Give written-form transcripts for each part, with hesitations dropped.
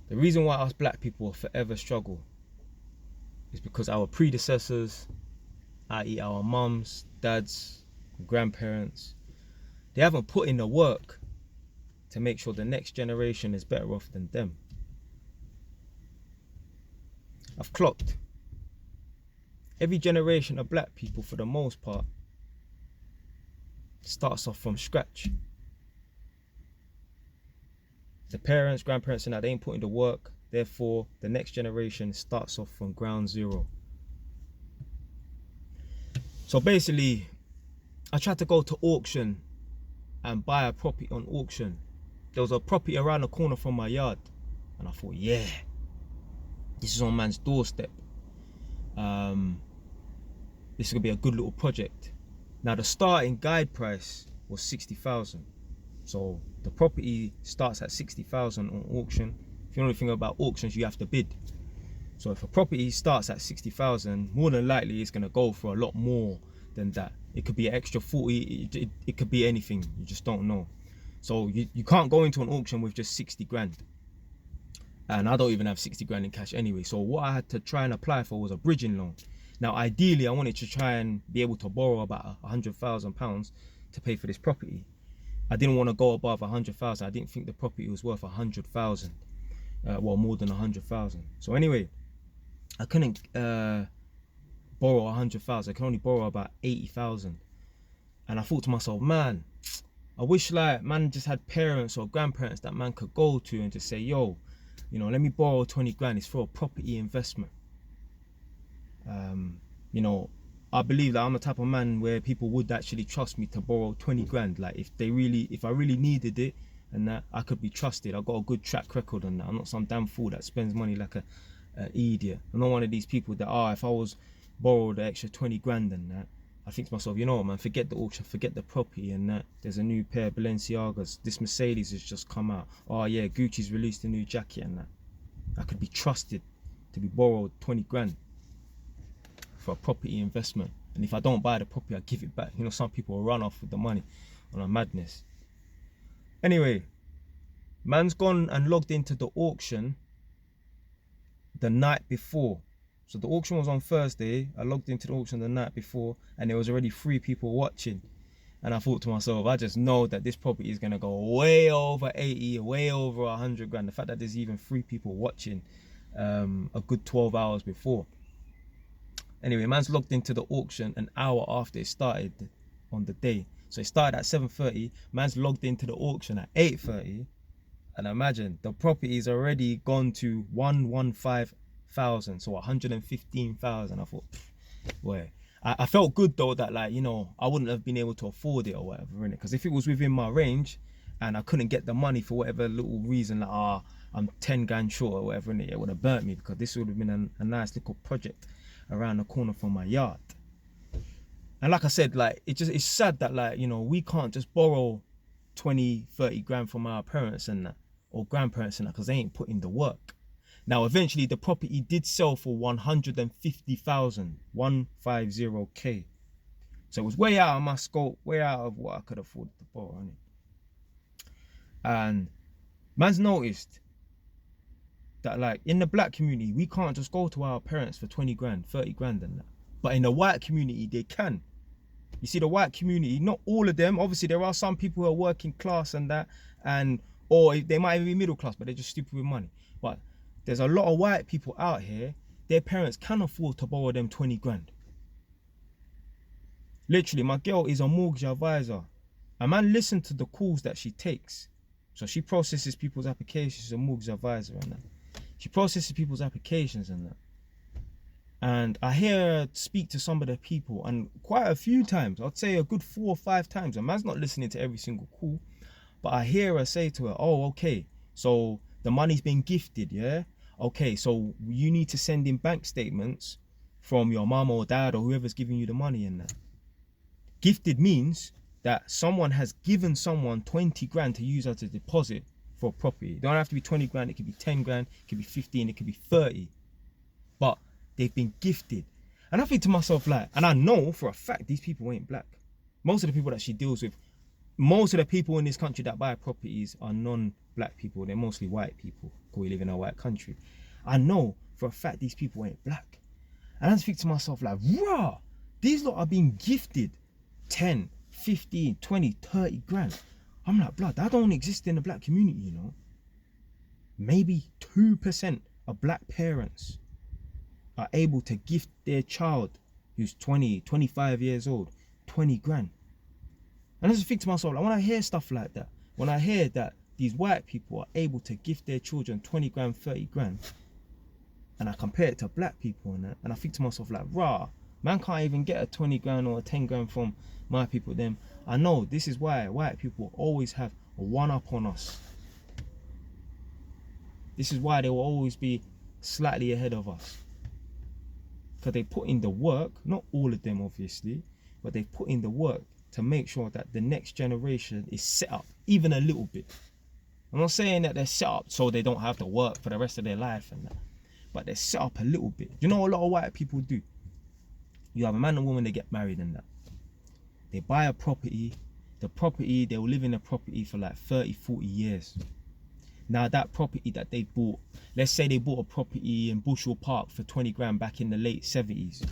The reason why us black people will forever struggle is because our predecessors, i.e. our mums, dads, grandparents, they haven't put in the work to make sure the next generation is better off than them. I've clocked every generation of black people, for the most part, starts off from scratch. The parents, grandparents, and that, they ain't putting the work. Therefore, the next generation starts off from ground zero. So basically, I tried to go to auction and buy a property on auction. There was a property around the corner from my yard, and I thought, yeah, this is on man's doorstep. This is gonna be a good little project. Now the starting guide price was 60,000. So the property starts at 60,000 on auction. If you know anything about auctions, you have to bid. So if a property starts at 60,000, more than likely it's gonna go for a lot more than that. It could be an extra 40, it could be anything, you just don't know. So you can't go into an auction with just 60 grand. And I don't even have 60 grand in cash anyway. So what I had to try and apply for was a bridging loan. Now, ideally, I wanted to try and be able to borrow about £100,000 to pay for this property. I didn't want to go above 100,000. I didn't think the property was worth 100,000. Well, more than 100,000. So anyway, I couldn't borrow 100,000. I could only borrow about 80,000. And I thought to myself, man, I wish like man just had parents or grandparents that man could go to and just say, yo, you know, let me borrow 20 grand. It's for a property investment. You know, I believe that I'm the type of man where people would actually trust me to borrow 20 grand. Like if I really needed it and that, I could be trusted. I've got a good track record on that. I'm not some damn fool that spends money like an idiot. I'm not one of these people that, if I was borrowed the extra 20 grand and that, I think to myself, you know what, man, forget the auction, forget the property and that. There's a new pair of Balenciagas. This Mercedes has just come out. Oh yeah, Gucci's released a new jacket and that. I could be trusted to be borrowed 20 grand for a property investment. And if I don't buy the property, I give it back. You know, some people will run off with the money on a madness. Anyway, man's gone and logged into the auction the night before. So the auction was on Thursday. I logged into the auction the night before and there was already 3 people watching. And I thought to myself, I just know that this property is going to go way over 80, way over 100 grand. The fact that there's even 3 people watching a good 12 hours before. Anyway, man's logged into the auction an hour after it started on the day. So it started at 7:30. Man's logged into the auction at 8:30. And imagine, the property's already gone to 115,000. So 115,000. I thought, boy. I felt good though that, like, you know, I wouldn't have been able to afford it or whatever, innit? Because if it was within my range and I couldn't get the money for whatever little reason, like, I'm 10 grand short or whatever, innit, it would have burnt me, because this would have been a nice little project around the corner from my yard. And like I said, like, it's sad that, like, you know, we can't just borrow 20, 30 grand from our parents and that, or grandparents and that, because they ain't putting the work. Now, eventually, the property did sell for 150,000, 150K. So it was way out of my scope, way out of what I could afford to borrow, innit? And man's noticed that, like, in the black community, we can't just go to our parents for 20 grand, 30 grand and that. But in the white community, they can. You see, the white community, not all of them, obviously there are some people who are working class and that, or they might even be middle class, but they're just stupid with money. But there's a lot of white people out here, their parents can afford to borrow them 20 grand. Literally, my girl is a mortgage advisor. A man listens to the calls that she takes. So she processes people's applications. She's a mortgage advisor and that. She processes people's applications and that. And I hear her speak to some of the people, and quite a few times, I'd say a good 4 or 5 times. A man's not listening to every single call, but I hear her say to her, oh, okay, so the money's been gifted, yeah? Okay, so you need to send in bank statements from your mum or dad or whoever's giving you the money in that. Gifted means that someone has given someone 20 grand to use as a deposit for a property. It don't have to be 20 grand, it could be 10 grand, it could be 15, it could be 30. But they've been gifted. And I think to myself, like, and I know for a fact these people ain't black. Most of the people that she deals with, most of the people in this country that buy properties are non-black people. They're mostly white people. because we live in a white country. I know for a fact these people ain't black. And I think to myself like, rah, these lot are being gifted 10, 15, 20, 30 grand. I'm like, blood, that don't exist in the black community, you know. Maybe 2% of black parents are able to gift their child who's 20, 25 years old, 20 grand. And I just think to myself, like, when I hear stuff like that, when I hear that these white people are able to gift their children 20 grand, 30 grand, and I compare it to black people and that, and I think to myself like, rah, man can't even get a 20 grand or a 10 grand from my people. Then I know this is why white people always have a one up on us. This is why they will always be slightly ahead of us. Because they put in the work, not all of them obviously, but they put in the work to make sure that the next generation is set up even a little bit. I'm not saying that they're set up so they don't have to work for the rest of their life and that, but they're set up a little bit. You know what a lot of white people do? You have a man and woman, they get married and that. They buy a property, they will live in the property for like 30, 40 years. Now that property that they bought, let's say they bought a property in Bushel Park for 20 grand back in the late 70s.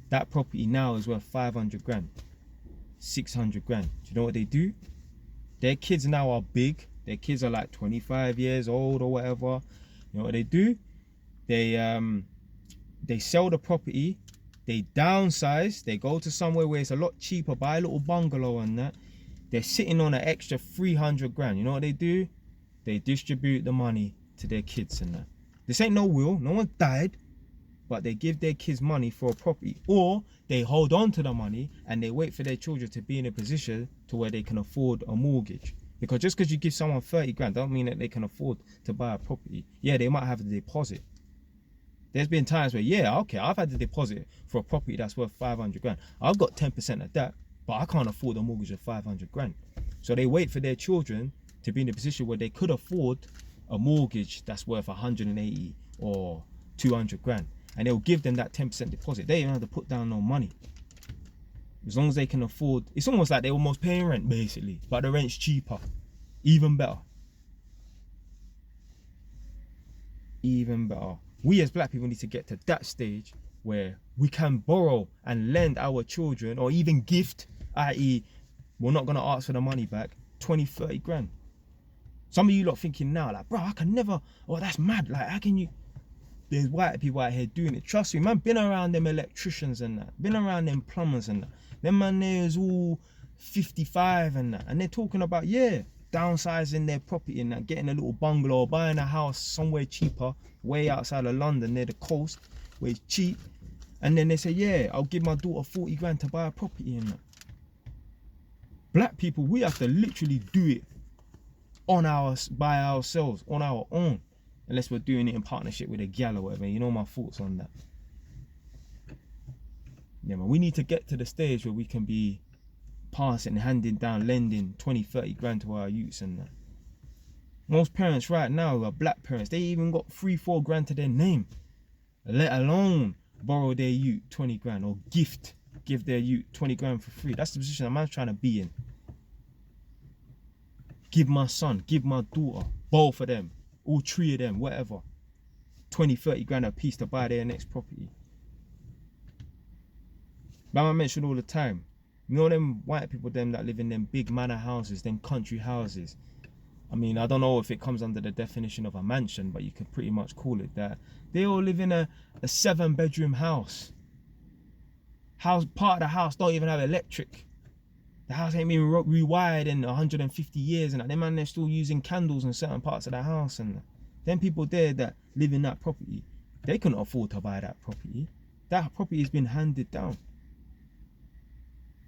That property now is worth 500 grand, 600 grand. Do you know what they do? Their kids now are big. Their kids are like 25 years old or whatever. You know what they do? They sell the property, they downsize, they go to somewhere where it's a lot cheaper, buy a little bungalow and that. They're sitting on an extra 300 grand. You know what they do? They distribute the money to their kids and that. This ain't no will, no one died, but they give their kids money for a property, or they hold on to the money and they wait for their children to be in a position to where they can afford a mortgage. Because just because you give someone 30 grand don't mean that they can afford to buy a property. Yeah, they might have a deposit. There's been times where, yeah, okay, I've had the deposit for a property that's worth 500 grand. I've got 10% of that, but I can't afford a mortgage of 500 grand. So they wait for their children to be in a position where they could afford a mortgage that's worth 180 or 200 grand. And they'll give them that 10% deposit. They don't have to put down no money. As long as they can afford, it's almost like they're almost paying rent basically, but the rent's cheaper. Even better. Even better. We as black people need to get to that stage where we can borrow and lend our children, or even gift, i.e. we're not gonna ask for the money back, 20, 30 grand. Some of you lot thinking now, like, bro, I can never, oh, that's mad. Like, how can you? There's white people out here doing it. Trust me, man, been around them electricians and that, been around them plumbers and that. Them man there's all 55 and that. And they're talking about, yeah, downsizing their property and that, getting a little bungalow, buying a house somewhere cheaper, way outside of London, near the coast, where it's cheap. And then they say, yeah, I'll give my daughter 40 grand to buy a property and that. Black people, we have to literally do it by ourselves, on our own, unless we're doing it in partnership with a gal or whatever. You know my thoughts on that. Yeah, man, we need to get to the stage where we can be passing, handing down, lending 20, 30 grand to our youths and that. Most parents right now who are black parents, they even got 3, 4 grand to their name, let alone borrow their youth 20 grand or give their youth 20 grand for free. That's the position a man's trying to be in. Give my son, give my daughter, both of them, all 3 of them, whatever, 20, 30 grand a piece to buy their next property. But I mention all the time, you know them white people, them that live in them big manor houses, them country houses. I mean, I don't know if it comes under the definition of a mansion, but you could pretty much call it that. They all live in a 7-bedroom house. Part of the house don't even have electric. The house ain't been rewired in 150 years and that. Them man, they're still using candles in certain parts of the house and that. Them people there that live in that property, they couldn't afford to buy that property. That property has been handed down.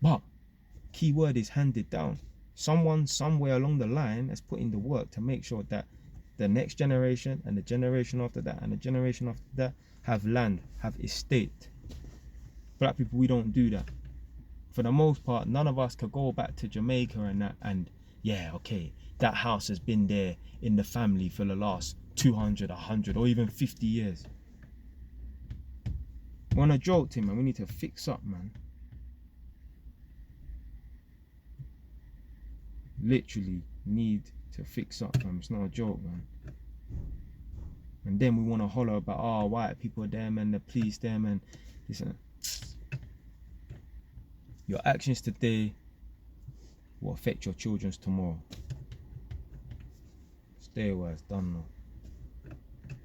But key word is handed down. Someone somewhere along the line has put in the work to make sure that the next generation and the generation after that and the generation after that have land, have estate. Black people, we don't do that. For the most part, none of us could go back to Jamaica and that and, yeah, okay, that house has been there in the family for the last 200, 100 or even 50 years. On a joke team, man, we need to fix up, man. Literally need to fix up, man. It's not a joke, man. And then we want to holler about, oh, white people them and the police them and listen. Your actions today will affect your children's tomorrow. Stay wise, done now.